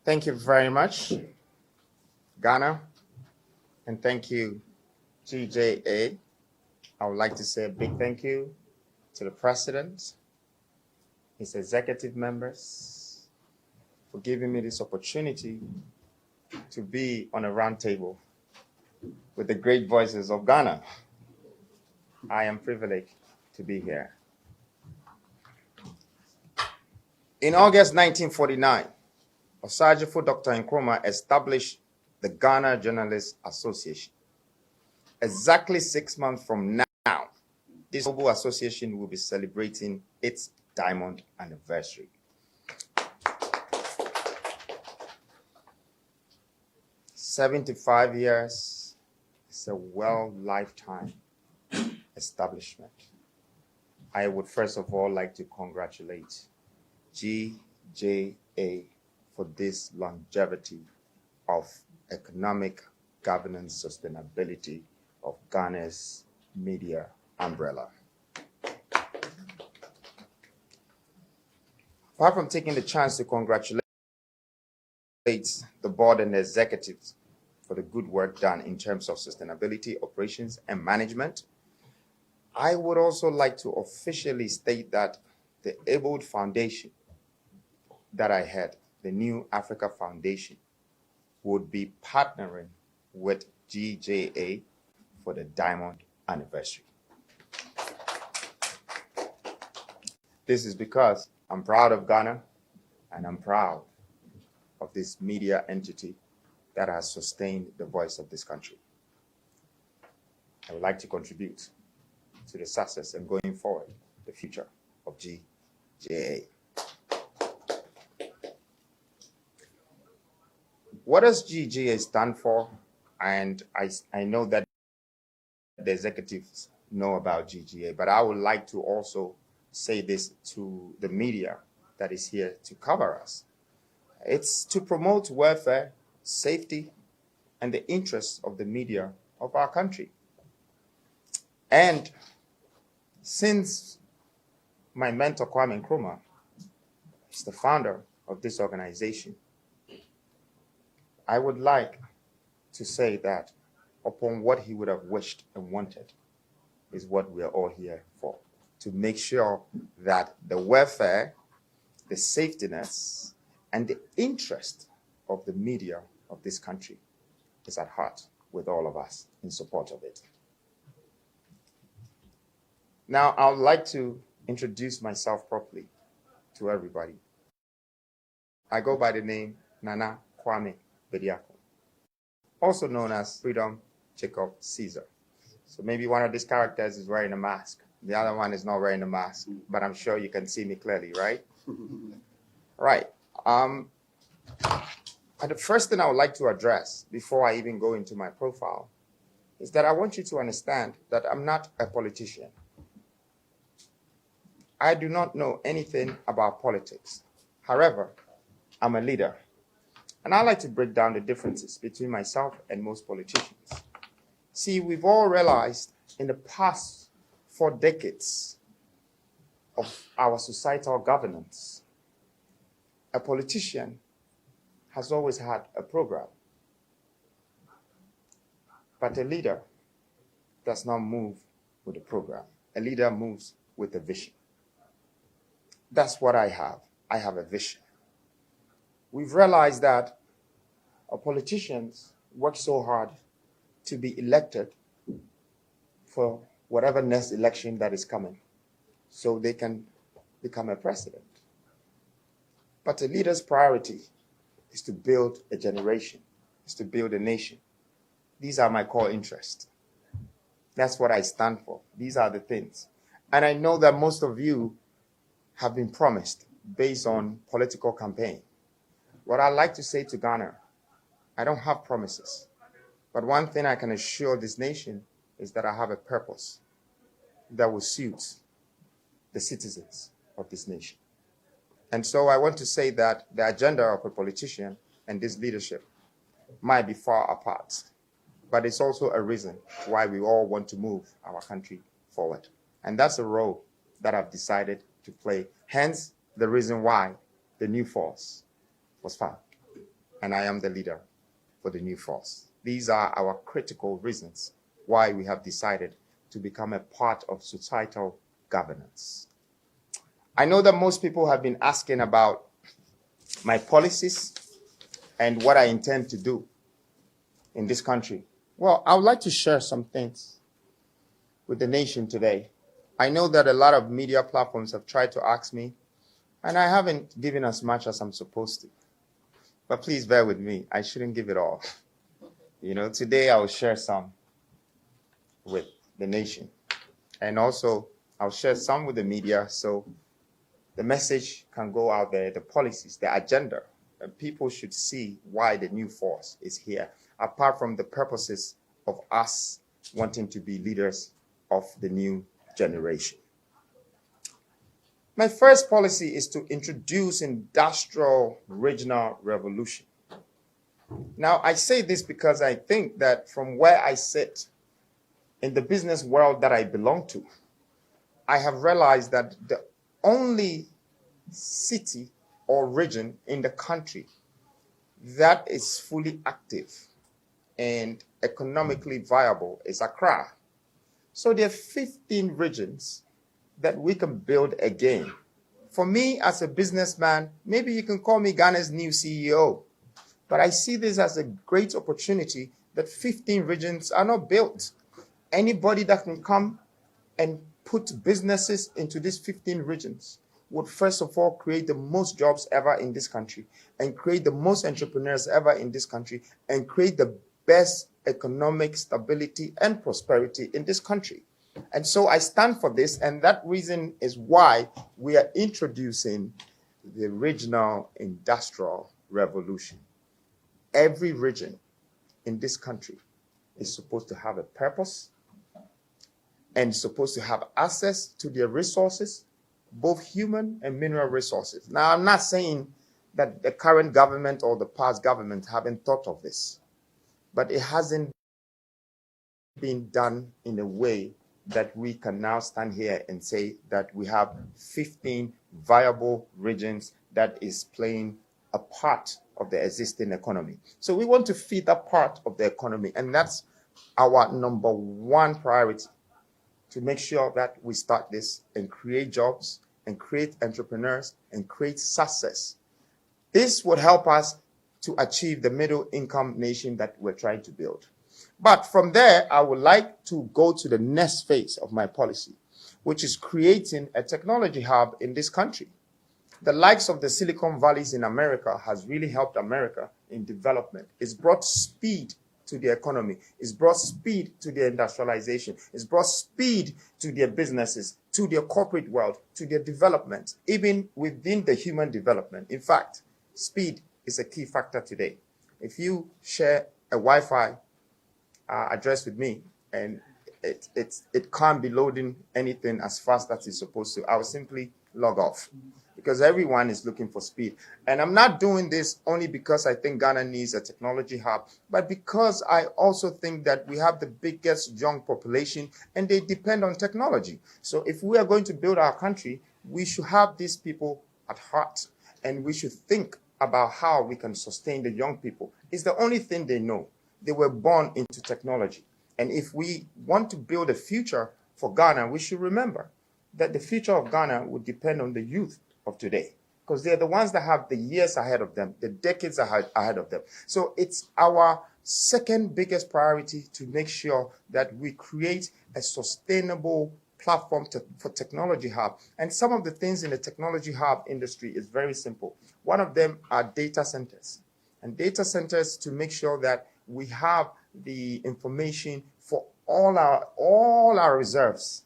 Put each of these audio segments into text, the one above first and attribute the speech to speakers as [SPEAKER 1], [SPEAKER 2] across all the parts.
[SPEAKER 1] Thank you very much, Ghana, and thank you, GJA. I would like to say a big thank you to the President, his executive members, for giving me this opportunity to be on a roundtable with the great voices of Ghana. I am privileged to be here. In August 1949, Osagyefo Dr. Nkrumah established the Ghana Journalists Association. Exactly 6 months from now, this global association will be celebrating its diamond anniversary. "75 years is a lifetime establishment. I would first of all like to congratulate GJA for this longevity of economic governance sustainability of Ghana's media umbrella. Apart from taking the chance to congratulate the board and the executives for the good work done in terms of sustainability, operations, and management, I would also like to officially state that the Abled Foundation that I had, the New Africa Foundation, would be partnering with GJA for the diamond anniversary. This is because I'm proud of Ghana and I'm proud of this media entity that has sustained the voice of this country. I would like to contribute to the success and going forward, the future of GJA. What does GJA stand for? And I know that the executives know about GJA, but I would like to also say this to the media that is here to cover us. It's to promote welfare, safety, and the interests of the media of our country. And since my mentor, Kwame Nkrumah, is the founder of this organization, I would like to say that upon what he would have wished and wanted is what we are all here for, to make sure that the welfare, the safety nets, and the interest of the media of this country is at heart with all of us in support of it. Now, I would like to introduce myself properly to everybody. I go by the name Nana Kwame Bediako, also known as Freedom Jacob Caesar. So maybe one of these characters is wearing a mask. The other one is not wearing a mask, but I'm sure you can see me clearly, right? Right. The first thing I would like to address before I even go into my profile is that I want you to understand that I'm not a politician. I do not know anything about politics. However, I'm a leader. And I like to break down the differences between myself and most politicians. See, we've all realized in the past 4 decades of our societal governance, a politician has always had a program. But a leader does not move with a program. A leader moves with a vision. That's what I have. I have a vision. We've realized that our politicians work so hard to be elected for whatever next election that is coming, so they can become a president. But a leader's priority is to build a generation, is to build a nation. These are my core interests. That's what I stand for. These are the things. And I know that most of you have been promised based on political campaign. What I like to say to Ghana, I don't have promises. But one thing I can assure this nation is that I have a purpose that will suit the citizens of this nation. And so I want to say that the agenda of a politician and this leadership might be far apart, but it's also a reason why we all want to move our country forward. And that's a role that I've decided to play, hence the reason why the new force was found. and I am the leader for the new force. These are our critical reasons why we have decided to become a part of societal governance. I know that most people have been asking about my policies and what I intend to do in this country. Well, I would like to share some things with the nation today. I know that a lot of media platforms have tried to ask me, and I haven't given as much as I'm supposed to. But please bear with me. I shouldn't give it all. Today I will share some with the nation. And also, I'll share some with the media so the message can go out there, the policies, the agenda, and people should see why the new force is here, apart from the purposes of us wanting to be leaders of the new generation. My first policy is to introduce industrial regional revolution. Now, I say this because I think that from where I sit in the business world that I belong to, I have realized that the only city or region in the country that is fully active and economically viable is Accra. So there are 15 regions that we can build again. For me as a businessman, maybe you can call me Ghana's new CEO, but I see this as a great opportunity that 15 regions are not built. Anybody that can come and put businesses into these 15 regions would first of all create the most jobs ever in this country and create the most entrepreneurs ever in this country and create the best economic stability and prosperity in this country. And so I stand for this, and that reason is why we are introducing the regional industrial revolution. Every region in this country is supposed to have a purpose and supposed to have access to their resources, both human and mineral resources. Now, I'm not saying that the current government or the past government haven't thought of this, but it hasn't been done in a way that we can now stand here and say that we have 15 viable regions that is playing a part of the existing economy. So we want to feed that part of the economy, and that's our number one priority, to make sure that we start this and create jobs and create entrepreneurs and create success. This would help us to achieve the middle income nation that we're trying to build. But from there, I would like to go to the next phase of my policy, which is creating a technology hub in this country. The likes of the Silicon Valleys in America has really helped America in development. It's brought speed to the economy. It's brought speed to their industrialization. It's brought speed to their businesses, to their corporate world, to their development, even within the human development. In fact, speed is a key factor today. If you share a Wi-Fi address with me and it can't be loading anything as fast as it's supposed to, I will simply log off, because everyone is looking for speed. And I'm not doing this only because I think Ghana needs a technology hub, but because I also think that we have the biggest young population and they depend on technology. So if we are going to build our country, we should have these people at heart, and we should think about how we can sustain the young people. It's the only thing they know. They were born into technology. And if we want to build a future for Ghana, we should remember that the future of Ghana would depend on the youth of today, because they're the ones that have the years ahead of them, the decades ahead of them. So it's our second biggest priority to make sure that we create a sustainable platform for technology hub. And some of the things in the technology hub industry is very simple. One of them are data centers. And data centers to make sure that we have the information for all our reserves.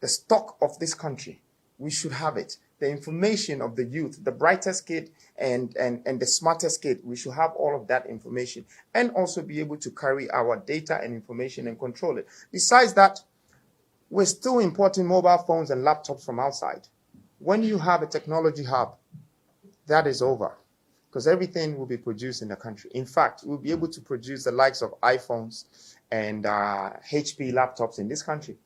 [SPEAKER 1] The stock of this country, we should have it. The information of the youth, the brightest kid and the smartest kid, we should have all of that information, and also be able to carry our data and information and control it. Besides that, we're still importing mobile phones and laptops from outside. When you have a technology hub, that is over, because everything will be produced in the country. In fact, we'll be able to produce the likes of iPhones and HP laptops in this country.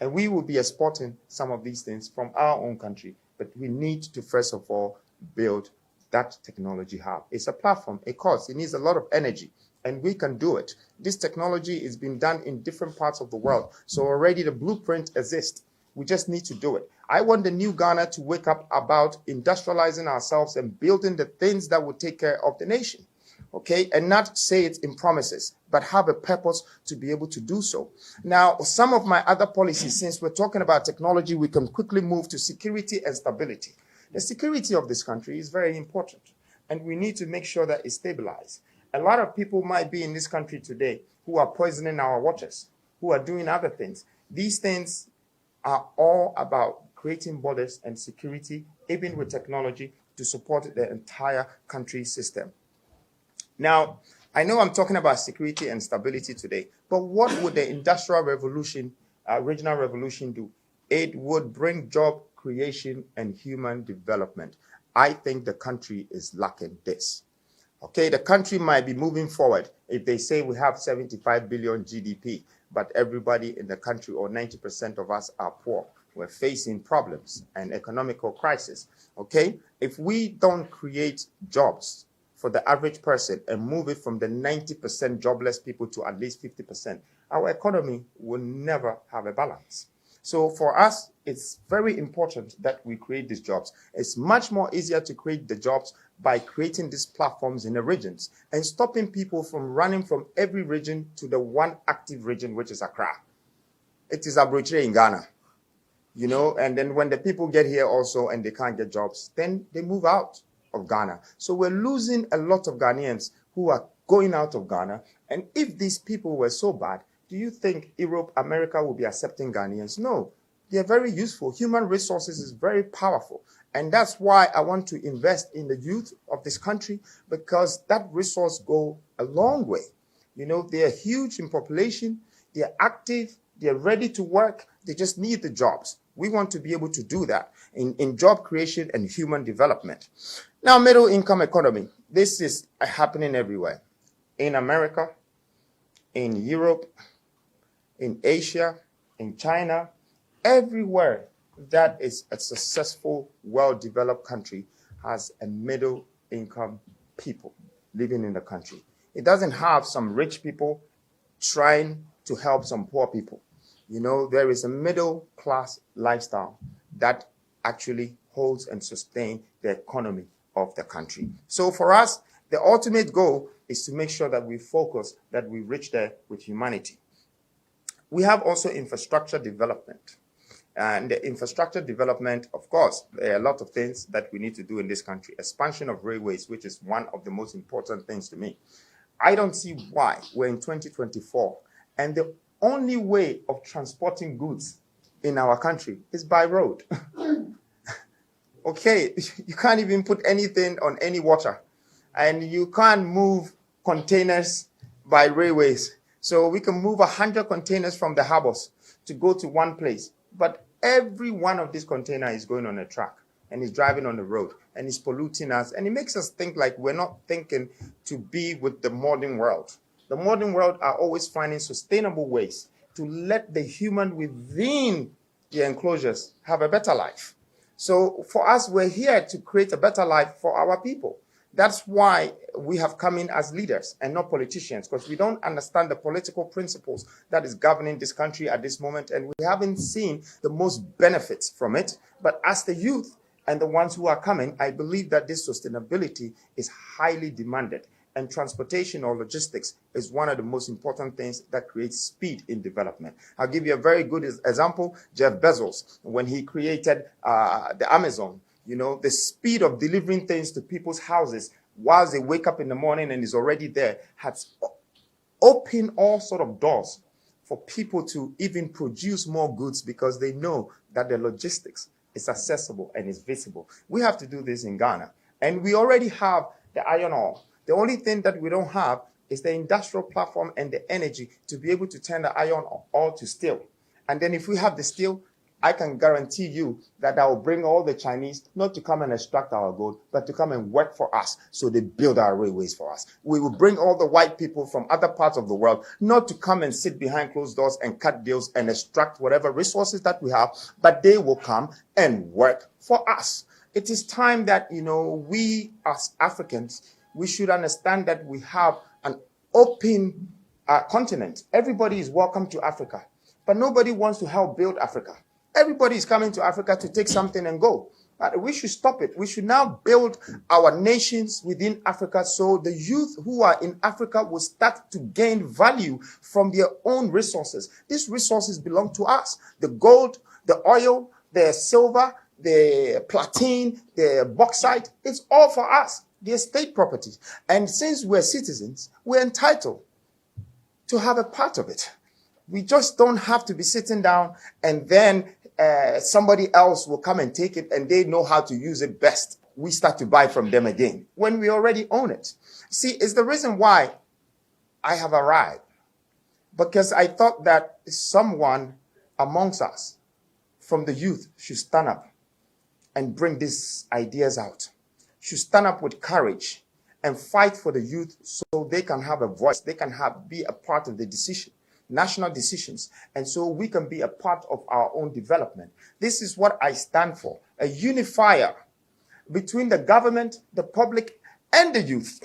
[SPEAKER 1] And we will be exporting some of these things from our own country. But we need to, first of all, build that technology have? It's a platform, it costs, it needs a lot of energy, and we can do it. This technology is being done in different parts of the world, so already the blueprint exists. We just need to do it. I want the new Ghana to wake up about industrializing ourselves and building the things that will take care of the nation, okay? And not say it in promises, but have a purpose to be able to do so. Now, some of my other policies, since we're talking about technology, we can quickly move to security and stability. The security of this country is very important, and we need to make sure that it's stabilized. A lot of people might be in this country today who are poisoning our waters, who are doing other things. These things are all about creating borders and security, even with technology, to support the entire country system. Now, I know I'm talking about security and stability today, but what would the Industrial Revolution, regional revolution do? It would bring job creation and human development. I think the country is lacking this. Okay, the country might be moving forward if they say we have 75 billion GDP, but everybody in the country, or 90% of us, are poor. We're facing problems and economical crisis. Okay, if we don't create jobs for the average person and move it from the 90% jobless people to at least 50%, our economy will never have a balance. So for us, it's very important that we create these jobs. It's much more easier to create the jobs by creating these platforms in the regions and stopping people from running from every region to the one active region, which is Accra. It is arbitrary in Ghana, you know, and then when the people get here also and they can't get jobs, then they move out of Ghana. So we're losing a lot of Ghanaians who are going out of Ghana. And if these people were so bad, do you think Europe, America will be accepting Ghanaians? No, they're very useful. Human resources is very powerful. And that's why I want to invest in the youth of this country, because that resource go a long way. You know, they are huge in population. They're active. They're ready to work. They just need the jobs. We want to be able to do that in job creation and human development. Now, middle income economy. This is happening everywhere. In America, in Europe, in Asia, in China, everywhere that is a successful, well-developed country has a middle-income people living in the country. It doesn't have some rich people trying to help some poor people. You know, there is a middle-class lifestyle that actually holds and sustains the economy of the country. So for us, the ultimate goal is to make sure that we focus, that we reach there with humanity. We have also infrastructure development. And the infrastructure development, of course, there are a lot of things that we need to do in this country. Expansion of railways, which is one of the most important things to me. I don't see why we're in 2024, and the only way of transporting goods in our country is by road. Okay, you can't even put anything on any water, and you can't move containers by railways. So we can move 100 containers from the harbors to go to one place, but every one of these containers is going on a truck and is driving on the road and is polluting us, and it makes us think like we're not thinking to be with the modern world. The modern world are always finding sustainable ways to let the human within the enclosures have a better life. So for us, we're here to create a better life for our people. That's why we have come in as leaders and not politicians, because we don't understand the political principles that is governing this country at this moment, and we haven't seen the most benefits from it. But as the youth and the ones who are coming, I believe that this sustainability is highly demanded, and transportation or logistics is one of the most important things that creates speed in development. I'll give you a very good example. Jeff Bezos, when he created the Amazon, you know, the speed of delivering things to people's houses whilst they wake up in the morning and is already there has opened all sort of doors for people to even produce more goods, because they know that the logistics is accessible and is visible. We have to do this in Ghana. And we already have the iron ore. The only thing that we don't have is the industrial platform and the energy to be able to turn the iron ore to steel. And then if we have the steel, I can guarantee you that I will bring all the Chinese not to come and extract our gold, but to come and work for us, so they build our railways for us. We will bring all the white people from other parts of the world, not to come and sit behind closed doors and cut deals and extract whatever resources that we have, but they will come and work for us. it is time that, we as Africans, we should understand that we have an open continent. Everybody is welcome to Africa, but nobody wants to help build Africa. Everybody is coming to Africa to take something and go. But we should stop it. We should now build our nations within Africa so the youth who are in Africa will start to gain value from their own resources. These resources belong to us. The gold, the oil, the silver, the platinum, the bauxite, it's all for us. They're state property. And since we're citizens, we're entitled to have a part of it. We just don't have to be sitting down and then somebody else will come and take it and they know how to use it best. We start to buy from them again when we already own it. See, it's the reason why I have arrived. Because I thought that someone amongst us from the youth should stand up and bring these ideas out. Should stand up with courage and fight for the youth so they can have a voice. They can be a part of the decision. National decisions, and so we can be a part of our own development. This is what I stand for, a unifier between the government, the public, and the youth.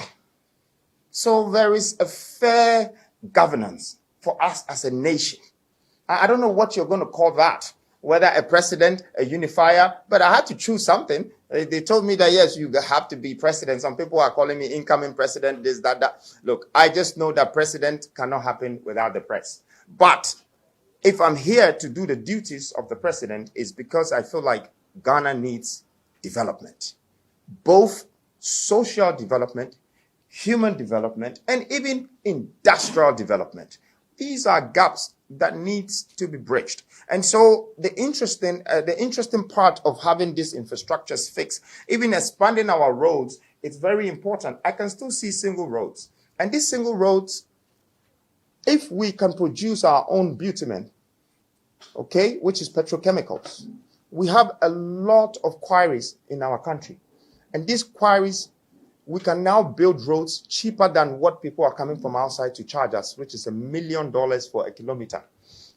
[SPEAKER 1] So there is a fair governance for us as a nation. I don't know what you're going to call that, whether a president, a unifier, but I had to choose something. They told me that, yes, you have to be president. Some people are calling me incoming president, this, that. Look, I just know that president cannot happen without the press. But if I'm here to do the duties of the president, it's because I feel like Ghana needs development, both social development, human development, and even industrial development. These are gaps that needs to be bridged. And so the interesting part of having these infrastructures fixed, even expanding our roads, it's very important. I can still see single roads. And these single roads, if we can produce our own bitumen, okay, which is petrochemicals, we have a lot of quarries in our country. And these quarries, we can now build roads cheaper than what people are coming from outside to charge us, which is $1 million for a kilometer.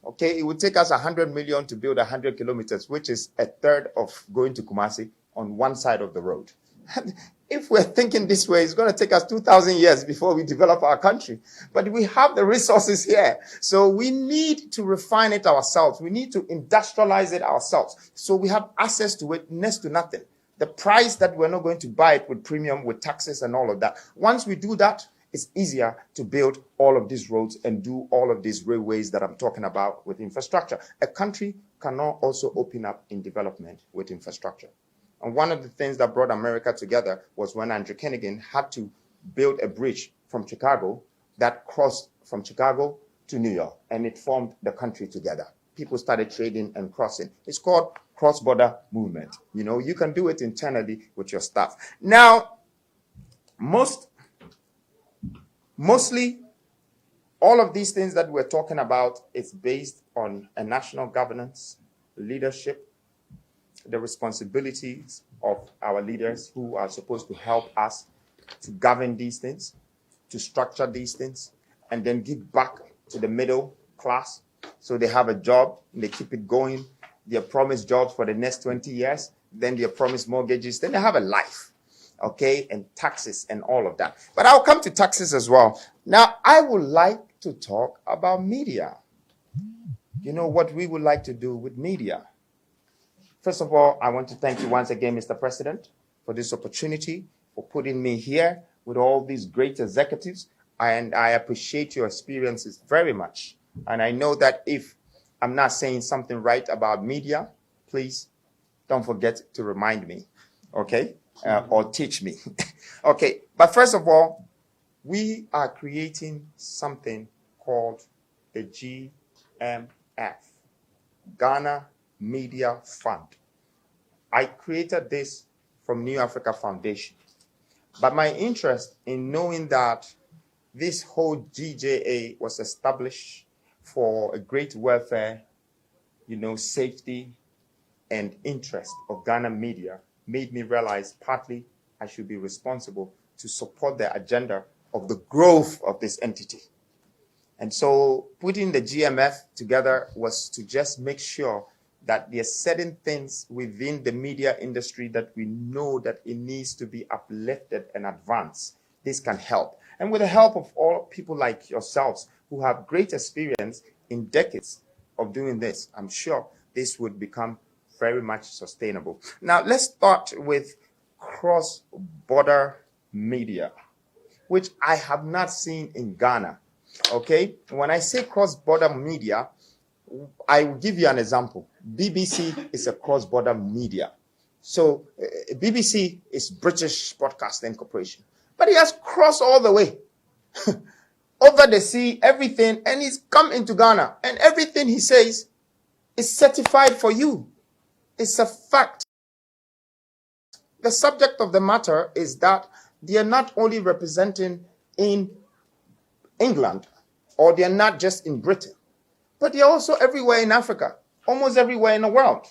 [SPEAKER 1] Okay, it would take us 100 million to build 100 kilometers, which is a third of going to Kumasi on one side of the road. And if we're thinking this way, it's going to take us 2,000 years before we develop our country. But we have the resources here. So we need to refine it ourselves. We need to industrialize it ourselves. So we have access to it next to nothing. The price that we're not going to buy it with premium, with taxes and all of that. Once we do that, it's easier to build all of these roads and do all of these railways that I'm talking about with infrastructure. A country cannot also open up in development with infrastructure. And one of the things that brought America together was when Andrew Carnegie had to build a bridge from Chicago that crossed from Chicago to New York, and it formed the country together. People started trading and crossing. It's called cross-border movement. You can do it internally with your staff. Now, mostly, all of these things that we're talking about is based on a national governance, leadership, the responsibilities of our leaders who are supposed to help us to govern these things, to structure these things, and then give back to the middle class so they have a job and they keep it going. They're promised jobs for the next 20 years, then they're promised mortgages, then they have a life. Okay, and taxes and all of that. But I'll come to taxes as well. Now, I would like to talk about media. You know what we would like to do with media. First of all, I want to thank you once again, Mr. President, for this opportunity, for putting me here with all these great executives. And I appreciate your experiences very much. And I know that if I'm not saying something right about media, please don't forget to remind me, okay? Or teach me. Okay, but first of all, we are creating something called the GMF, Ghana Media Fund. I created this from New Africa Foundation. But my interest in knowing that this whole GJA was established for a great welfare, safety and interest of Ghana media made me realize partly I should be responsible to support the agenda of the growth of this entity. And so putting the GMF together was to just make sure that there are certain things within the media industry that we know that it needs to be uplifted and advanced. This can help. And with the help of all people like yourselves who have great experience in decades of doing this, I'm sure this would become very much sustainable. Now, let's start with cross-border media, which I have not seen in Ghana. Okay? When I say cross-border media, I will give you an example. BBC is a cross-border media. So BBC is British Broadcasting Corporation. But he has crossed all the way over the sea, everything, and he's come into Ghana. And everything he says is certified for you. It's a fact. The subject of the matter is that they are not only representing in England, or they are not just in Britain, but they are also everywhere in Africa, almost everywhere in the world.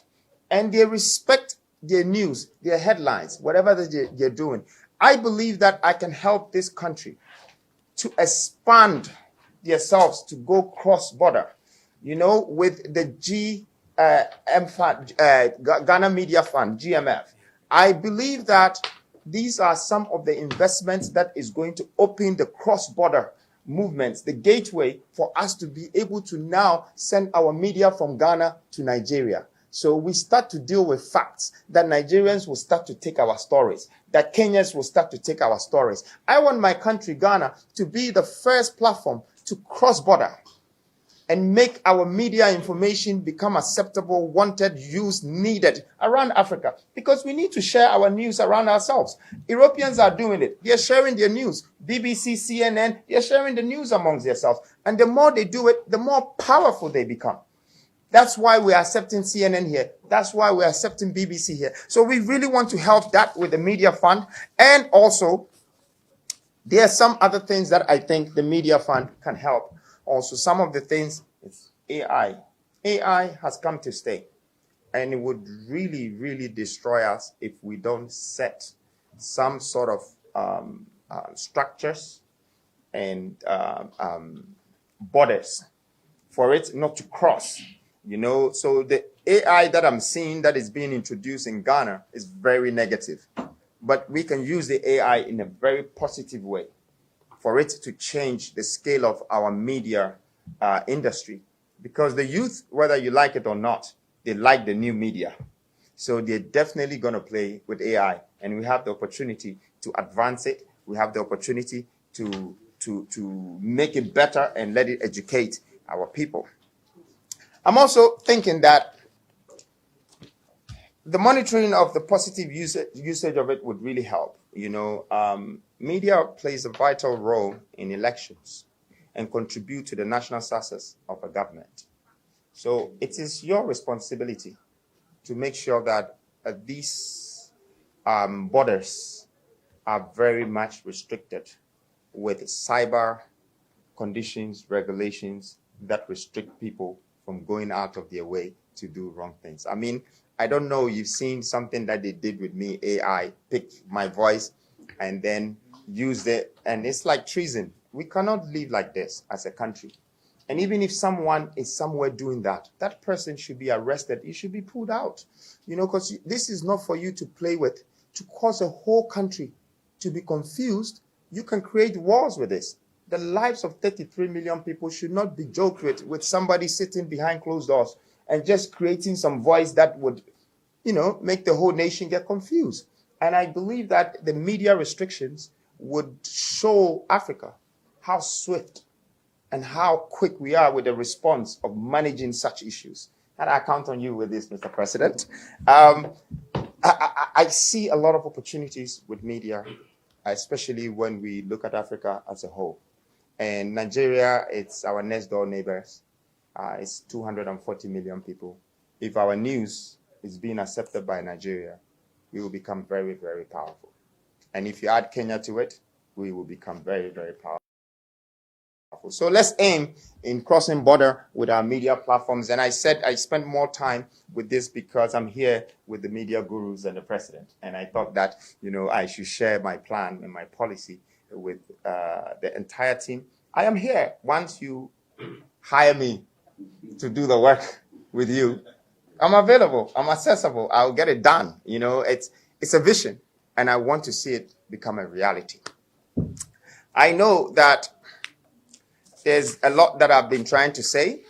[SPEAKER 1] And they respect their news, their headlines, whatever they're doing. I believe that I can help this country to expand themselves to go cross-border, with the Ghana Media Fund, GMF. I believe that these are some of the investments that is going to open the cross-border movements, the gateway for us to be able to now send our media from Ghana to Nigeria. So we start to deal with facts, that Nigerians will start to take our stories, that Kenyans will start to take our stories. I want my country, Ghana, to be the first platform to cross-border and make our media information become acceptable, wanted, used, needed around Africa. Because we need to share our news around ourselves. Europeans are doing it. They're sharing their news. BBC, CNN, they're sharing the news amongst themselves. And the more they do it, the more powerful they become. That's why we're accepting CNN here. That's why we're accepting BBC here. So we really want to help that with the Media Fund. And also, there are some other things that I think the Media Fund can help. Also, some of the things is AI. AI has come to stay. And it would really, really destroy us if we don't set some sort of structures and borders for it not to cross. So the AI that I'm seeing that is being introduced in Ghana is very negative. But we can use the AI in a very positive way for it to change the scale of our media industry. Because the youth, whether you like it or not, they like the new media. So they're definitely going to play with AI. And we have the opportunity to advance it. We have the opportunity to make it better and let it educate our people. I'm also thinking that the monitoring of the positive usage of it would really help. Media plays a vital role in elections and contribute to the national success of a government. So it is your responsibility to make sure that these borders are very much restricted with cyber conditions, regulations that restrict people from going out of their way to do wrong things. I mean, I don't know, you've seen something that they did with me, AI, picked my voice and then used it, and it's like treason. We cannot live like this as a country. And even if someone is somewhere doing that, that person should be arrested. He should be pulled out, because this is not for you to play with, to cause a whole country to be confused. You can create wars with this. The lives of 33 million people should not be joked with somebody sitting behind closed doors and just creating some voice that would, make the whole nation get confused. And I believe that the media restrictions would show Africa how swift and how quick we are with the response of managing such issues. And I count on you with this, Mr. President. I see a lot of opportunities with media, especially when we look at Africa as a whole. And Nigeria, it's our next door neighbors. It's 240 million people. If our news is being accepted by Nigeria, we will become very, very powerful. And if you add Kenya to it, we will become very, very powerful. So let's aim in crossing border with our media platforms. And I said I spent more time with this because I'm here with the media gurus and the president. And I thought that, I should share my plan and my policy with the entire team. I am here. Once you hire me to do the work with you, I'm available. I'm accessible. I'll get it done. You know, it's a vision, and I want to see it become a reality. I know that there's a lot that I've been trying to say,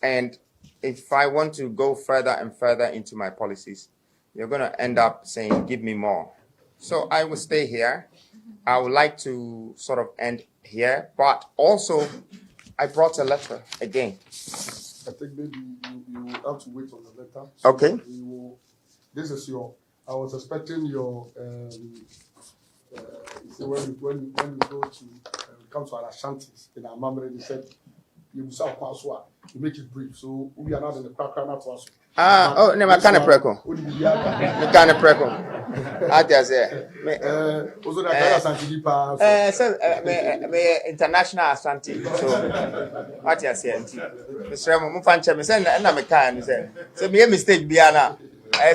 [SPEAKER 1] and if I want to go further and further into my policies, you're going to end up saying, give me more. So I will stay here. I would like to sort of end here, but also I brought a letter again.
[SPEAKER 2] I think maybe you have to wait on the letter.
[SPEAKER 1] So okay.
[SPEAKER 2] This is I was expecting your, when you go to, come to our Ashantis in our memory, they said, you make it brief. So we are not in the background to us.
[SPEAKER 1] No, I can't preko. I can't preko. I just say.
[SPEAKER 2] Also,
[SPEAKER 1] me international Ashanti. So what you say? Mr. Mufanche, me say na me can say. So me mistake biana.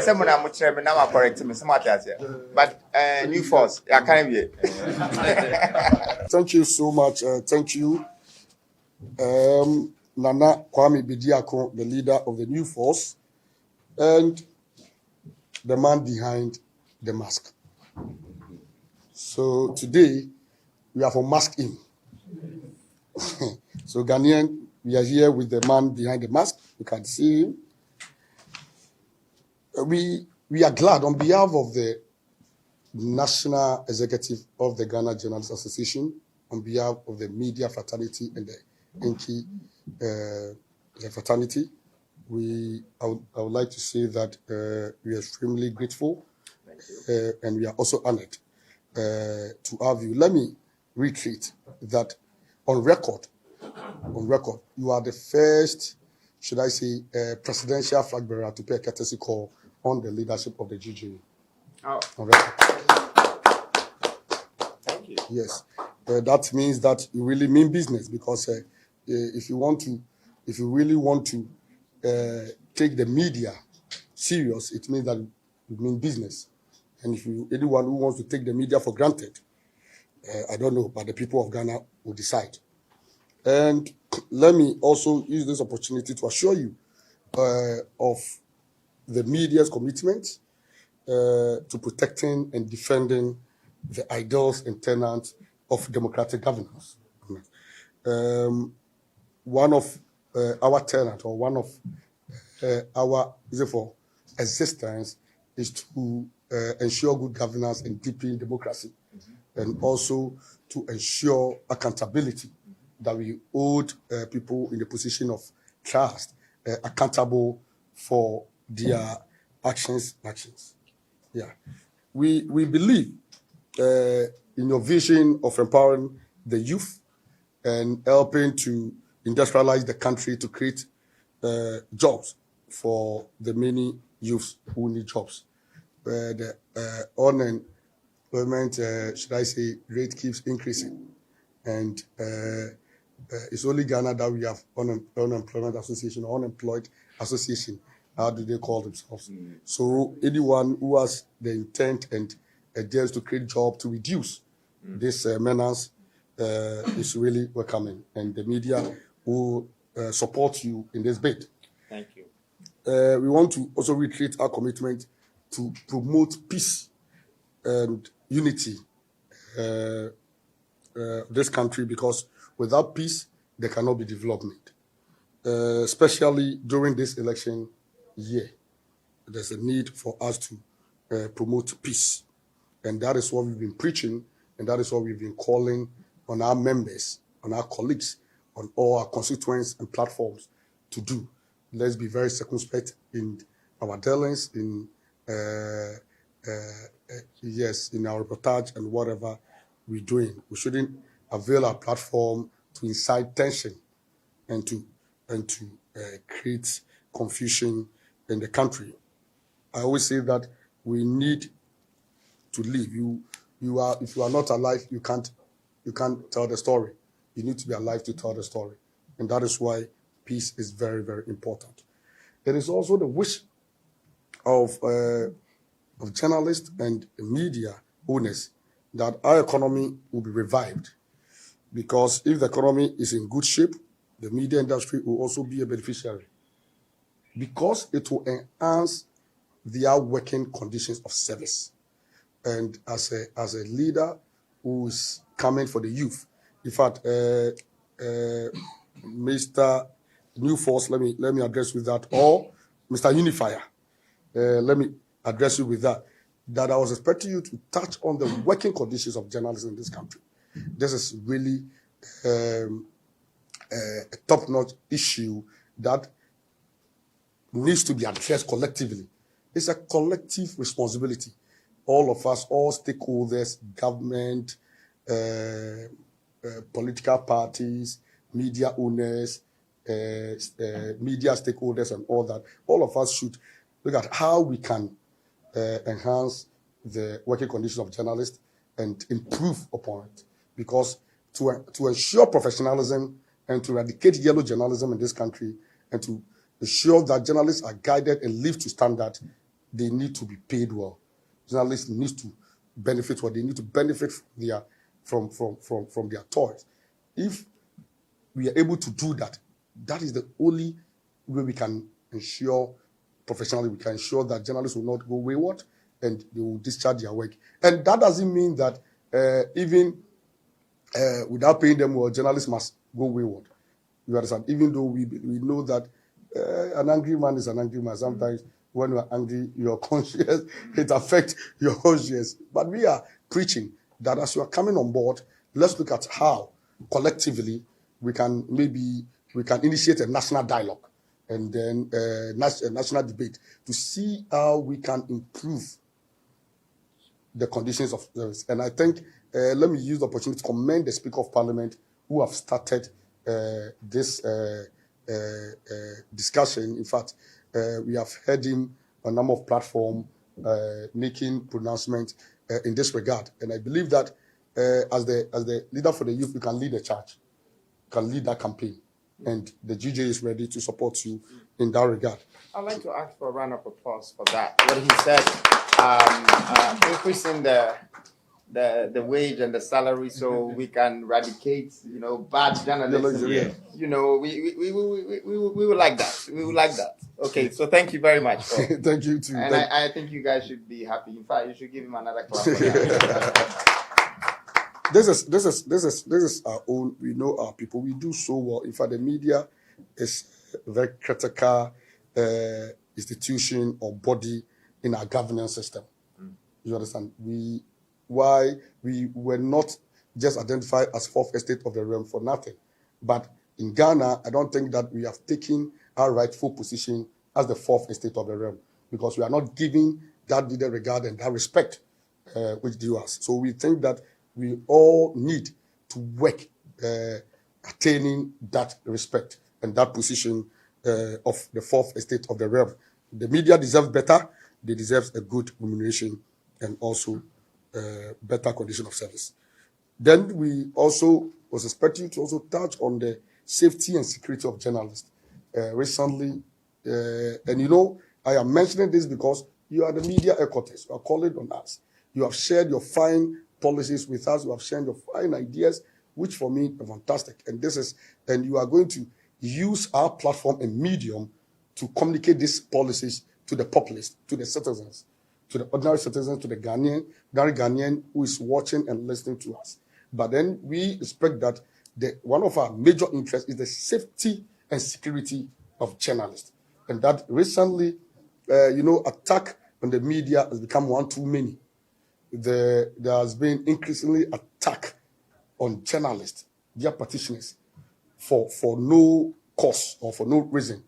[SPEAKER 1] Someone I'm much me now correct me. Smart as but new force. I can't be.
[SPEAKER 2] Thank you so much. Thank you. Nana Kwame Bediako, the leader of the new force, and the man behind the mask. So today, we are for mask in. So Ghanaian, we are here with the man behind the mask. You can see him. We are glad on behalf of the National Executive of the Ghana Journalists Association, on behalf of the media fraternity and the Enki fraternity. I would like to say that we are extremely grateful and we are also honored to have you. Let me reiterate that on record, you are the first, should I say, presidential flag bearer to pay a courtesy call on the leadership of the GJ.
[SPEAKER 1] Oh.
[SPEAKER 2] On record.
[SPEAKER 1] Thank you.
[SPEAKER 2] Yes, that means that you really mean business, because if you really want to take the media serious, it means that you mean business. And if anyone who wants to take the media for granted, I don't know, but the people of Ghana will decide. And let me also use this opportunity to assure you of the media's commitment to protecting and defending the ideals and tenets of democratic governance. One of our tenets, or one of our for existence, is to ensure good governance and deepen democracy, and also to ensure accountability, that we hold people in the position of trust accountable for their actions. Yeah, we believe in your vision of empowering the youth and helping to industrialize the country to create jobs for the many youths who need jobs. The unemployment, should I say, rate keeps increasing, and it's only Ghana that we have unemployment association, or unemployed association. How do they call themselves? So anyone who has the intent and dares to create job to reduce this menace is really welcoming, and the media will support you in this bid.
[SPEAKER 1] Thank you.
[SPEAKER 2] We want to also reiterate our commitment to promote peace and unity this country, because without peace, there cannot be development. Especially during this election year, there's a need for us to promote peace. And that is what we've been preaching, and that is what we've been calling on our members, on our colleagues, on all our constituents and platforms to do. Let's be very circumspect in our dealings, in in our reportage and whatever we're doing. We shouldn't avail our platform to incite tension and to create confusion in the country. I always say that we need to live. If you are not alive, you can't tell the story. You need to be alive to tell the story, and that is why peace is very, very important. It is also the wish of journalists and media owners that our economy will be revived, because if the economy is in good shape, the media industry will also be a beneficiary. because it will enhance their working conditions of service. And as a leader who is coming for the youth, in fact, Mr. New Force, let me address with that, or Mr. Unifier, let me address you with that. That I was expecting you to touch on the working conditions of journalism in this country. This is really a top-notch issue that needs to be addressed collectively. It's a collective responsibility. All of us, all stakeholders, government, political parties, media owners, media stakeholders, and all that. All of us should look at how we can enhance the working conditions of journalists and improve upon it. Because to ensure professionalism and to eradicate yellow journalism in this country and to ensure that journalists are guided and live to standard, they need to be paid well. Journalists need to benefit what they need to benefit from their toils. If we are able to do that, that is the only way we can ensure professionally, we can ensure that journalists will not go wayward and they will discharge their work. And that doesn't mean that even without paying them well, journalists must go wayward. You understand? Even though we know that an angry man is an angry man. Sometimes when you are angry, your conscience, it affects your conscience. But we are preaching that as you are coming on board, let's look at how collectively we can initiate a national dialogue and then a national debate to see how we can improve the conditions of service. And I think, let me use the opportunity to commend the Speaker of Parliament who have started this discussion. In fact, we have heard him on a number of platforms making pronouncements in this regard. And I believe that as the leader for the youth, you can lead the charge, you can lead that campaign. And the GJ is ready to support you in that regard.
[SPEAKER 1] I'd like to ask for a round of applause for that. What he said, increasing the wage and the salary so we can eradicate, bad journalism.
[SPEAKER 2] Yeah.
[SPEAKER 1] We would like that. We would like that. Okay, so thank you very much.
[SPEAKER 2] Thank you too.
[SPEAKER 1] And I think you guys should be happy. In fact, you should give him another clap for that.
[SPEAKER 2] This is our own. We know our people. We do so well. In fact, the media is a very critical institution or body in our governance system. You understand? Why we were not just identified as fourth estate of the realm for nothing. But in Ghana, I don't think that we have taken our rightful position as the fourth estate of the realm because we are not giving that due regard and that respect which due us. So we think that we all need to work attaining that respect and that position of the fourth estate of the realm. The media deserves better. They deserve a good remuneration and also better condition of service. Then we also was expecting to also touch on the safety and security of journalists. Recently, and I am mentioning this because you are the media headquarters. You are calling on us. You have shared your fine policies with us. You have shared your fine ideas, which for me are fantastic. And you are going to use our platform and medium to communicate these policies to the populace, to the citizens, to the ordinary citizens, to the Ghanaian who is watching and listening to us. But then we expect that one of our major interests is the safety and security of journalists. And that recently, attack on the media has become one too many. There has been increasingly attack on journalists, their petitioners, for no cause or for no reason.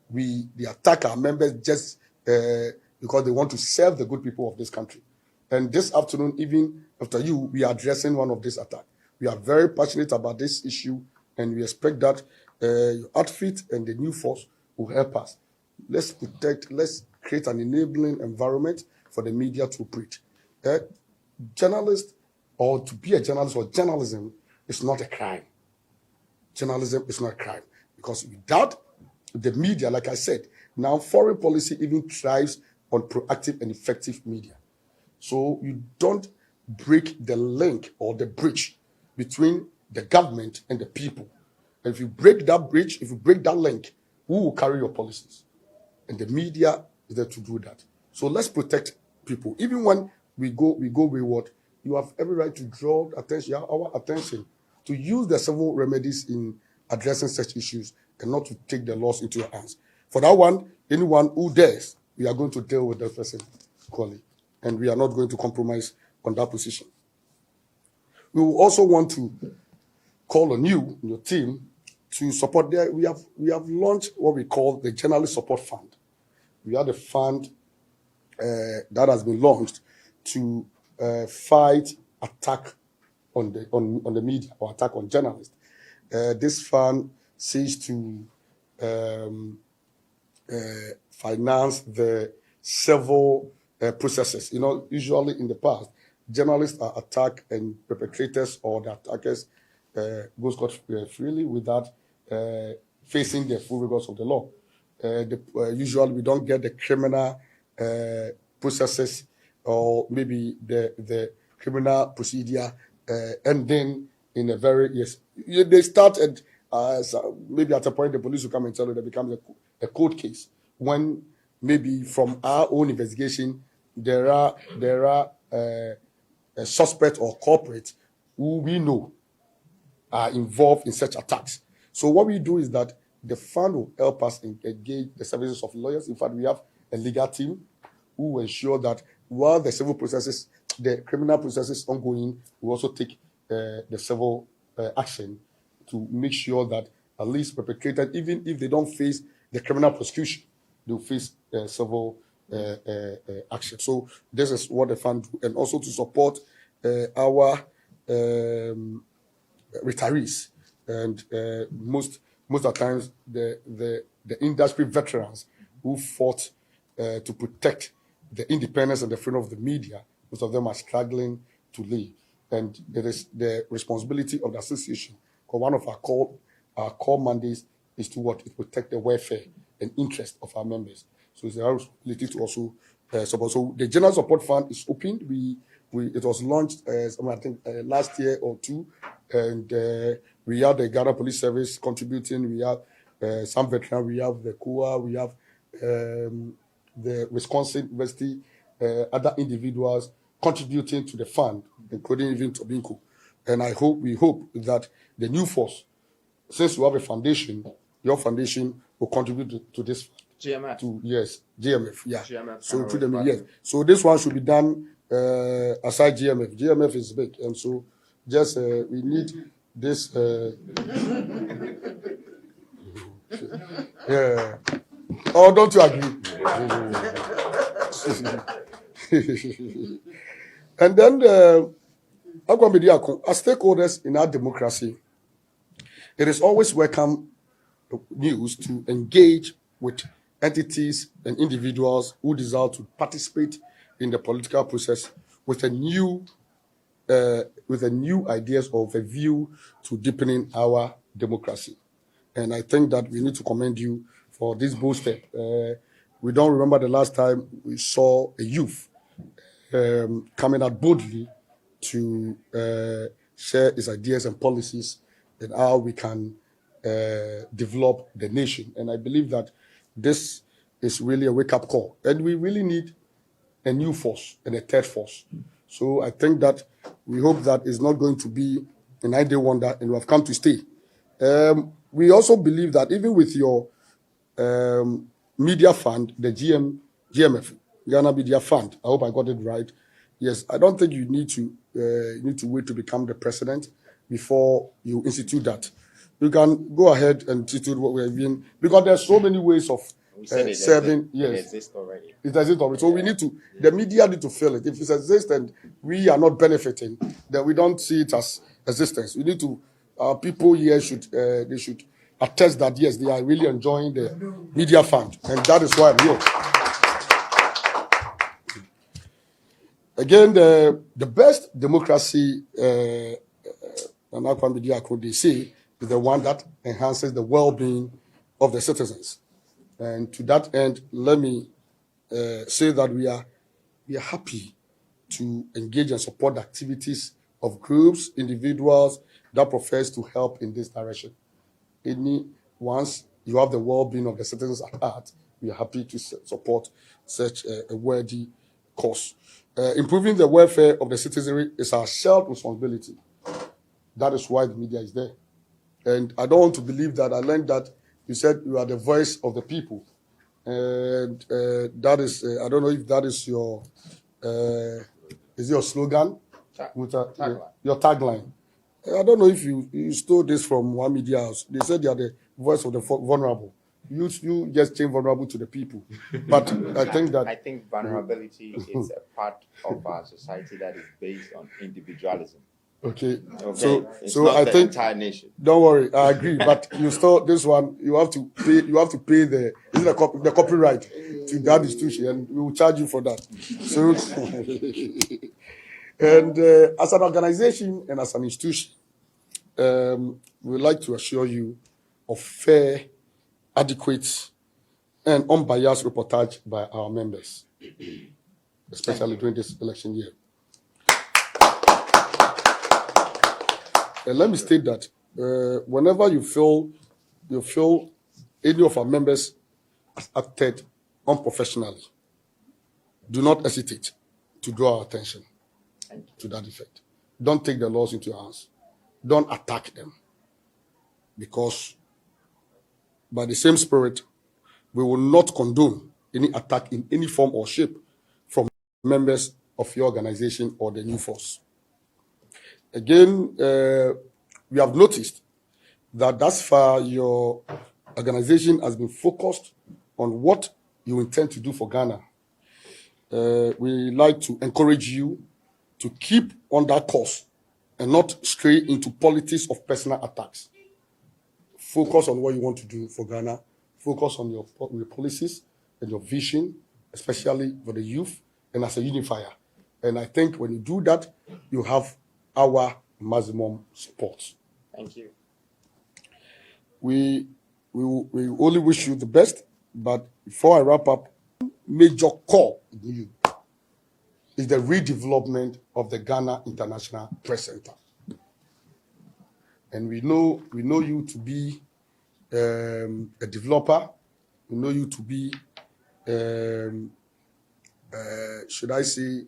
[SPEAKER 2] They attack our members just because they want to serve the good people of this country. And this afternoon, even after we are addressing one of these attacks. We are very passionate about this issue, and we expect that your outfit and the new force will help us. Let's create an enabling environment for the media to operate. Journalists, or to be a journalist or journalism is not a crime. Journalism is not a crime because without the media, like I said, now foreign policy even thrives on proactive and effective media. So you don't break the link or the bridge between the government and the people. And if you break that bridge, if you break that link, who will carry your policies? and the media is there to do that. So let's protect people. Even when we go wayward, you have every right to draw attention, our attention, to use the civil remedies in addressing such issues and not to take the laws into your hands. For that one, anyone who dares, we are going to deal with that person equally, and we are not going to compromise on that position. We will also want to call on you, your team, to support there. We have launched what we call the Journalist Support Fund. We have a fund that has been launched to fight attack on the media or attack on journalists. This fund seeks to finance the civil processes. You know, usually in the past, journalists are attacked and perpetrators or the attackers go scot freely without facing the full rigors of the law. Usually we don't get the criminal processes or maybe the criminal procedure ending in a very, they started maybe at a point the police will come and tell you that it becomes a court case when maybe from our own investigation there are a suspect or corporate who we know are involved in such attacks. So what we do is that the fund will help us engage the services of lawyers. In fact, we have a legal team who will ensure that while the civil processes, the criminal processes ongoing, we also take the civil action to make sure that at least perpetrators, even if they don't face the criminal prosecution, they'll face civil action. So this is what the fund do, and also to support our retirees and most of the times the industry veterans who fought to protect the independence and the freedom of the media. Most of them are struggling to leave, and it is the responsibility of the association. Because one of our core mandates is to protect the welfare and interest of our members. So it's our responsibility to also support. So the General Support Fund is open. It was launched I think last year or two, and we have the Ghana Police Service contributing. We have some veterans. We have the KUA. We have the Wisconsin University, other individuals contributing to the fund, including even Tobinco. And we hope that the new force, since you have a foundation, your foundation will contribute to this fund.
[SPEAKER 1] GMF.
[SPEAKER 2] Yes, GMF. Yeah.
[SPEAKER 1] GMF.
[SPEAKER 2] So to them, yes. So this one should be done aside GMF. GMF is big, and so just we need this. Yeah. Oh, don't you agree? And then Bediako, as stakeholders in our democracy, it is always welcome news to engage with entities and individuals who desire to participate in the political process with a new ideas of a view to deepening our democracy. And I think that we need to commend you for this bold step. We don't remember the last time we saw a youth coming out boldly to share his ideas and policies and how we can develop the nation. And I believe that this is really a wake-up call. And we really need a new force and a third force. So I think that we hope that it's not going to be a 9-day wonder and we have come to stay. We also believe that even with your media fund, the GMF, Ghana Media Fund, I hope I got it right. Yes, I don't think you need to wait to become the president before you institute that. You can go ahead and institute what we have been, because there's so many ways of serving. Yes,
[SPEAKER 1] it exists already.
[SPEAKER 2] It exists already. So we need to, the media need to fill it. If it exists and we are not benefiting, then we don't see it as existence. We need to, people here should attest that yes, they are really enjoying the media fund, and that is why I'm here. Again, the best democracy, they say, is the one that enhances the well-being of the citizens. And to that end, let me say that we are happy to engage and support the activities of groups, individuals that profess to help in this direction. Once you have the well-being of the citizens at heart, we are happy to support such a worthy cause. Improving the welfare of the citizenry is our shared responsibility. That is why the media is there. And I don't want to believe that. I learned that you said you are the voice of the people. And that is, I don't know if that is your slogan? Your tagline. I don't know if you stole this from one media house. They said you are the voice of the vulnerable. You just change vulnerable to the people. But I think
[SPEAKER 1] vulnerability is a part of our society that is based on individualism.
[SPEAKER 2] Okay.
[SPEAKER 1] It's
[SPEAKER 2] So
[SPEAKER 1] not
[SPEAKER 2] I
[SPEAKER 1] the
[SPEAKER 2] think
[SPEAKER 1] entire nation.
[SPEAKER 2] Don't worry, I agree. But you stole this one. You have to pay. You have to pay the copyright to that institution, and we will charge you for that. So, and as an organization and as an institution, we would like to assure you of fair, adequate, and unbiased reportage by our members, especially during this election year. And let me state that whenever you feel any of our members has acted unprofessionally, do not hesitate to draw our attention to that effect. Don't take the laws into your hands. Don't attack them. Because by the same spirit, we will not condone any attack in any form or shape from members of your organization or the new force. Again, we have noticed that thus far your organization has been focused on what you intend to do for Ghana. We like to encourage you to keep on that course and not stray into politics of personal attacks. Focus on what you want to do for Ghana. Focus on your policies and your vision, especially for the youth and as a unifier. And I think when you do that, you have our maximum support.
[SPEAKER 1] Thank you.
[SPEAKER 2] We only wish you the best, but before I wrap up, major call in you is the redevelopment of the Ghana International Press Center. And we know you to be a developer. We know you to be, should I say,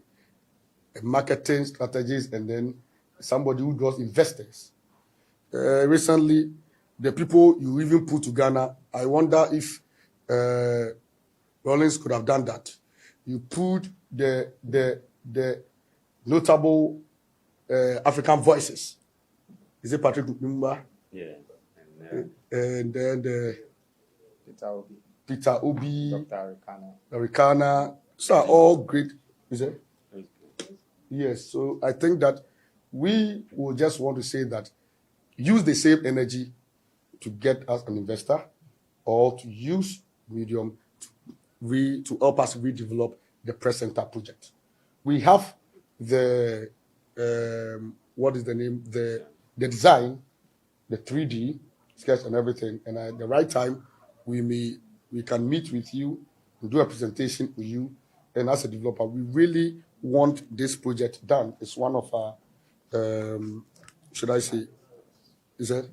[SPEAKER 2] a marketing strategist, and then somebody who does investors. Recently, the people you even put to Ghana, I wonder if Rollins could have done that. You put the notable African voices. Is it Patrick Lumumba?
[SPEAKER 1] Yeah.
[SPEAKER 2] And then Peter Obi,
[SPEAKER 1] Dr.
[SPEAKER 2] Rikana. So are all great. Is it? Yes. So I think that we will just want to say that use the same energy to get us an investor, or to use Medium to help us redevelop the Press Center project. We have the what is the name? The design, the 3D sketch and everything. And at the right time, we can meet with you and do a presentation with you. And as a developer, we really want this project done. It's one of our, should I say, is it?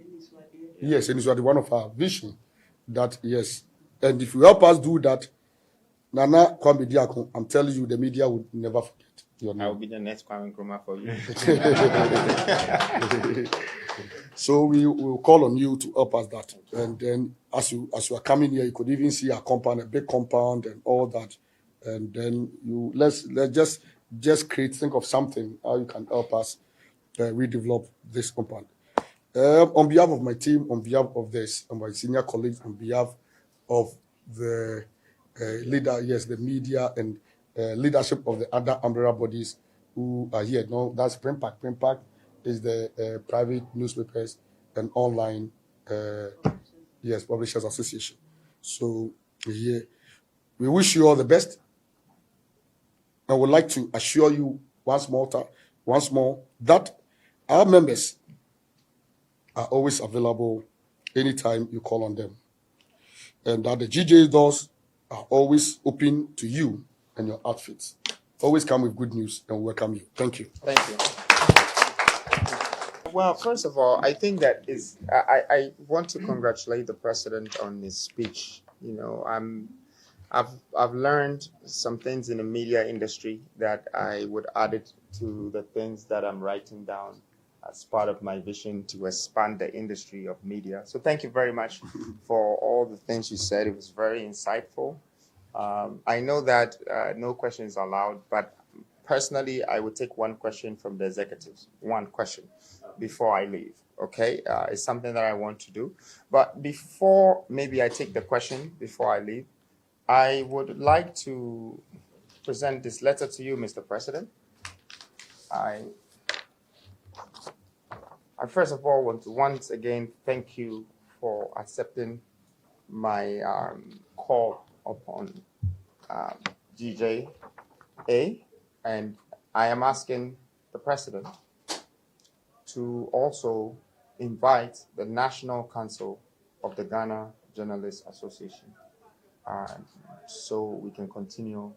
[SPEAKER 2] Yes, and it's one of our vision that, yes. And if you help us do that, Nana Kwame Bediako, I'm telling you, the media would never forget your name.
[SPEAKER 1] I will be the next Kwame Nkrumah for you.
[SPEAKER 2] So we will call on you to help us that. And then as you are coming here, you could even see a compound, a big compound and all that. And then let's just think of something, how you can help us redevelop this compound. On behalf of my team, on behalf of my senior colleagues, on behalf of the the media and leadership of the other umbrella bodies who are here. No, that's Primpact. Primpact is the private newspapers and online Publishers Association. So here, we wish you all the best. I would like to assure you once more that our members are always available anytime you call on them, and that the GJ doors are always open to you and your outfits. Always come with good news and welcome you. Thank you.
[SPEAKER 1] Thank you. Well, first of all, I think that I want to congratulate the president on his speech. You know, I've learned some things in the media industry that I would add it to the things that I'm writing down as part of my vision to expand the industry of media. So thank you very much for all the things you said. It was very insightful. I know that no questions are allowed, but personally, I would take one question from the executives, one question before I leave. Okay, it's something that I want to do. But before maybe I take the question before I leave, I would like to present this letter to you, Mr. President. I first of all want to once again thank you for accepting my call upon GJA, and I am asking the President to also invite the National Council of the Ghana Journalists Association so we can continue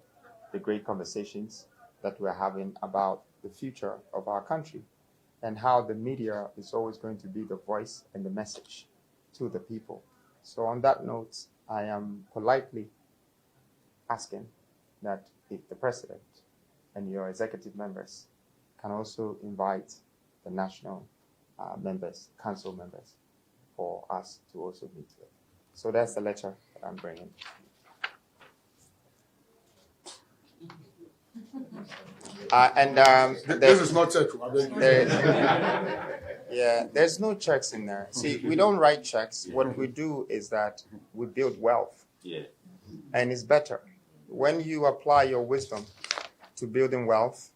[SPEAKER 1] the great conversations that we're having about the future of our country and how the media is always going to be the voice and the message to the people. So on that note, I am politely asking that if the President and your executive members can also invite the national council members for us to also meet with. So that's the letter that I'm bringing.
[SPEAKER 2] This is not church.
[SPEAKER 1] Yeah, there's no checks in there. See, we don't write checks. What we do is that we build wealth.
[SPEAKER 3] Yeah.
[SPEAKER 1] And it's better. When you apply your wisdom to building wealth,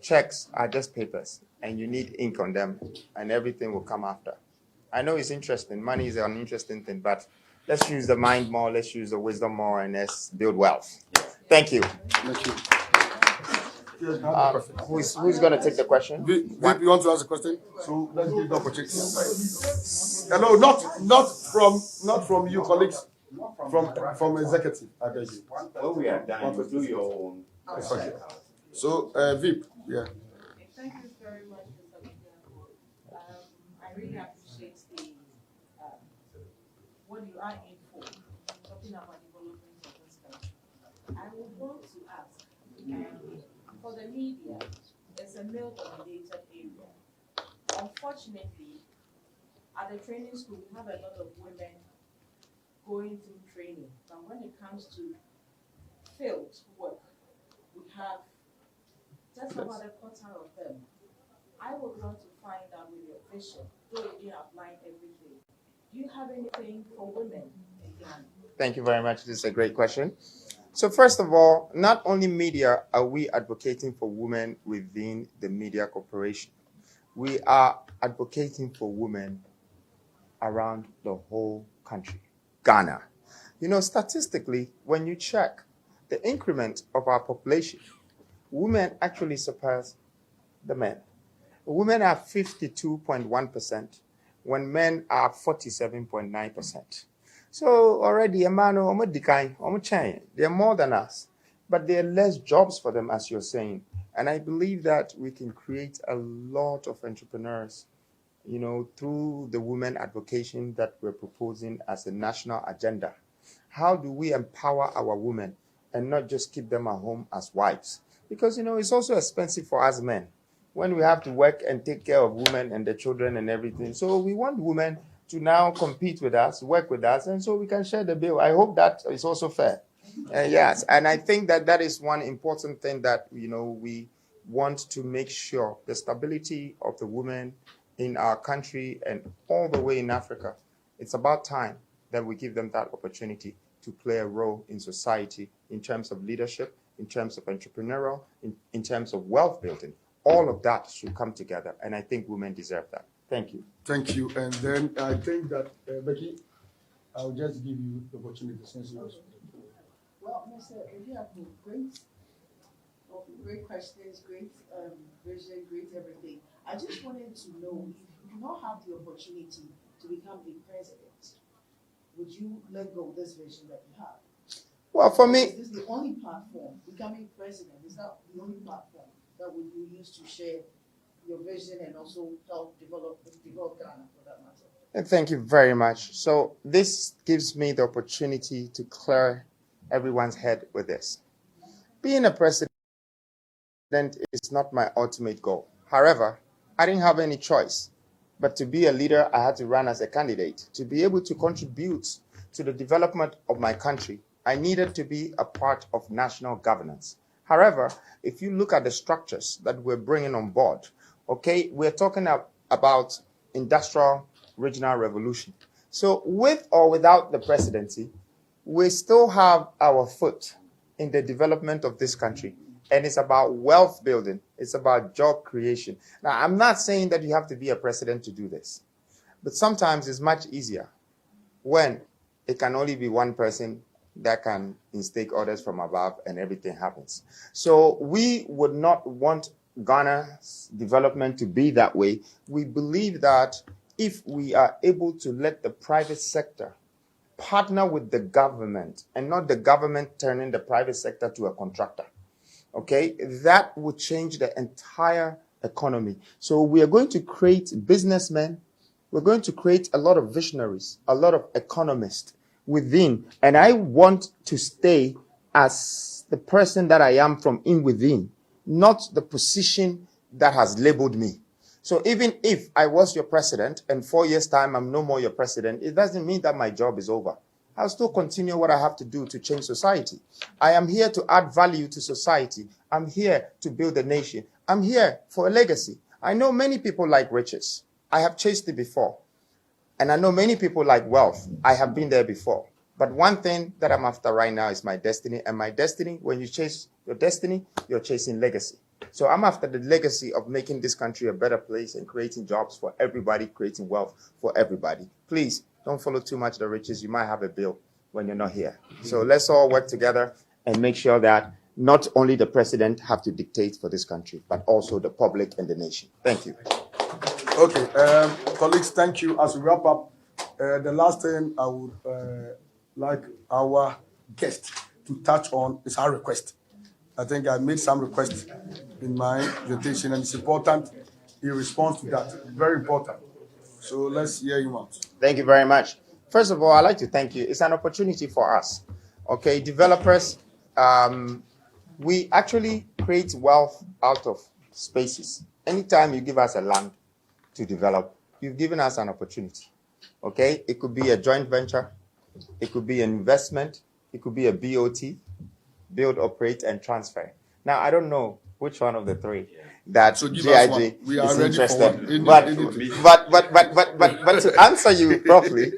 [SPEAKER 1] checks are just papers, and you need ink on them, and everything will come after. I know it's interesting. Money is an interesting thing, but let's use the mind more, let's use the wisdom more, and let's build wealth. Thank you.
[SPEAKER 2] Thank you.
[SPEAKER 1] Who's going to take the question?
[SPEAKER 2] Vip, you want to ask a question? So let's give the opportunity. Hello, not from you, colleagues, from executive. I beg you.
[SPEAKER 3] When we are done, you do your own.
[SPEAKER 2] Okay. So Vip, yeah.
[SPEAKER 4] Thank you very much, Mr. Bediako. I really appreciate what you are in for, talking about development of this country. I would want to ask, for the media, it's a male-dominated area. Unfortunately, at the training school, we have a lot of women going through training, but when it comes to field work, we have just about a quarter of them. I would want to find out with your vision, though you didn't outline everything. Do you have anything for women in Ghana?
[SPEAKER 1] Thank you very much. This is a great question. So first of all, not only media are we advocating for women within the media corporation. We are advocating for women around the whole country, Ghana. You know, statistically, when you check the increment of our population, women actually surpass the men. Women are 52.1%, when men are 47.9%. So already, they're more than us, but there are less jobs for them, as you're saying. And I believe that we can create a lot of entrepreneurs, you know, through the women advocacy that we're proposing as a national agenda. How do we empower our women and not just keep them at home as wives? Because, you know, it's also expensive for us men when we have to work and take care of women and the children and everything. So we want women to now compete with us, work with us, and so we can share the bill. I hope that is also fair. Yes, and I think that that is one important thing that, you know, we want to make sure the stability of the women in our country and all the way in Africa. It's about time that we give them that opportunity to play a role in society in terms of leadership, in terms of entrepreneurial, in terms of wealth building. All of that should come together, and I think women deserve that. Thank you.
[SPEAKER 2] Thank you. And then I think that, Becky, I'll just give you the opportunity since you also.
[SPEAKER 4] Well, Mr. Bediako, great questions, great vision, great everything. I just wanted to know, if you do not have the opportunity to become the president, would you let go of this vision that you have?
[SPEAKER 1] Well, for me,
[SPEAKER 4] Is this the only platform, becoming president, is that the only platform that would you use to share your vision and also help develop Ghana for that matter?
[SPEAKER 1] thank you very much. So this gives me the opportunity to clear everyone's head with this. Being a president is not my ultimate goal. However, I didn't have any choice. But to be a leader, I had to run as a candidate. To be able to contribute to the development of my country, I needed to be a part of national governance. However, if you look at the structures that we're bringing on board, okay, we're talking about industrial regional revolution. So with or without the presidency, we still have our foot in the development of this country. And it's about wealth building. It's about job creation. Now, I'm not saying that you have to be a president to do this, but sometimes it's much easier when it can only be one person that can instake orders from above and everything happens. So we would not want Ghana's development to be that way. We believe that if we are able to let the private sector partner with the government and not the government turning the private sector to a contractor, okay, that would change the entire economy. So we are going to create businessmen. We're going to create a lot of visionaries, a lot of economists within. And I want to stay as the person that I am from in within, not the position that has labeled me. So even if I was your president and 4 years' time I'm no more your president, it doesn't mean that my job is over. I'll still continue what I have to do to change society. I am here to add value to society. I'm here to build a nation. I'm here for a legacy. I know many people like riches. I have chased it before. And I know many people like wealth. I have been there before. But one thing that I'm after right now is my destiny. And my destiny, when you chase your destiny, you're chasing legacy. So I'm after the legacy of making this country a better place and creating jobs for everybody, creating wealth for everybody. Please, don't follow too much the riches. You might have a bill when you're not here. So let's all work together and make sure that not only the president have to dictate for this country, but also the public and the nation. Thank you.
[SPEAKER 2] Okay, colleagues, thank you. As we wrap up, the last thing I would like our guest to touch on is our request. I think I made some requests in my presentation, and it's important he responds to that. Very important. So let's hear him out.
[SPEAKER 1] Thank you very much. First of all, I'd like to thank you. It's an opportunity for us. Okay, developers, we actually create wealth out of spaces. Anytime you give us a land to develop, you've given us an opportunity. Okay, it could be a joint venture, it could be an investment, it could be a BOT, build, operate, and transfer. Now, I don't know which one of the three that
[SPEAKER 2] So
[SPEAKER 1] GIJ
[SPEAKER 2] we are
[SPEAKER 1] is
[SPEAKER 2] ready
[SPEAKER 1] interested.
[SPEAKER 2] for
[SPEAKER 1] But to answer you properly,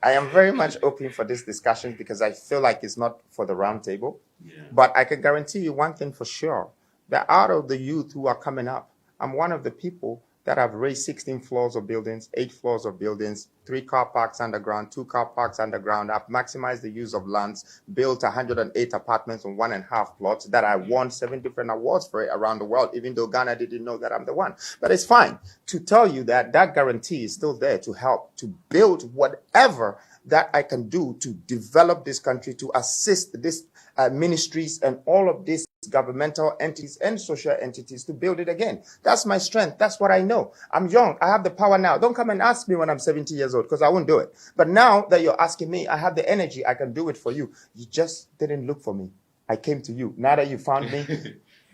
[SPEAKER 1] I am very much open for this discussion because I feel like it's not for the round table. Yeah. But I can guarantee you one thing for sure, that out of the youth who are coming up, I'm one of the people that have raised 16 floors of buildings, 8 floors of buildings, 3 car parks underground, 2 car parks underground. I've maximized the use of lands, built 108 apartments on 1.5 plots that I won 7 different awards for it around the world, even though Ghana didn't know that I'm the one. But it's fine to tell you that that guarantee is still there to help, to build whatever that I can do to develop this country, to assist this ministries and all of these governmental entities and social entities to build it again. That's my strength. That's what I know. I'm young. I have the power now. Don't come and ask me when I'm 70 years old because I won't do it. But now that you're asking me, I have the energy. I can do it for you. You just didn't look for me. I came to you. Now that you found me,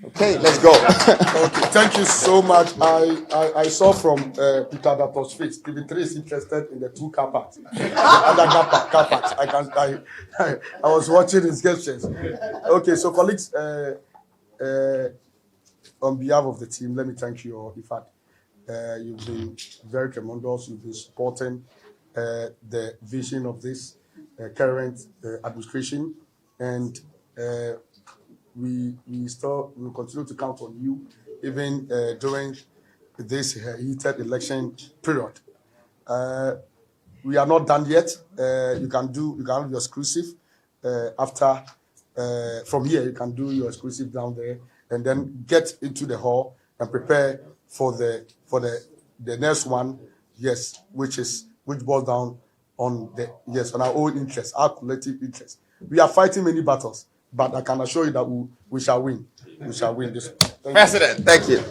[SPEAKER 1] okay, let's go.
[SPEAKER 2] Okay, thank you so much. I saw from Peter Dato's face, TV3 is interested in the 2 car parks. The other car parks. I was watching his gestures. Okay, so colleagues, on behalf of the team, let me thank you all. In fact, you've been very tremendous. You've been supporting the vision of this current administration, and we will continue to count on you even during this heated election period. We are not done yet. You can have your exclusive after from here. You can do your exclusive down there, and then get into the hall and prepare for the next one. Yes, which boils down on on our own interest, our collective interest. We are fighting many battles, but I can assure you that we shall win. We shall win this.
[SPEAKER 1] President, thank you.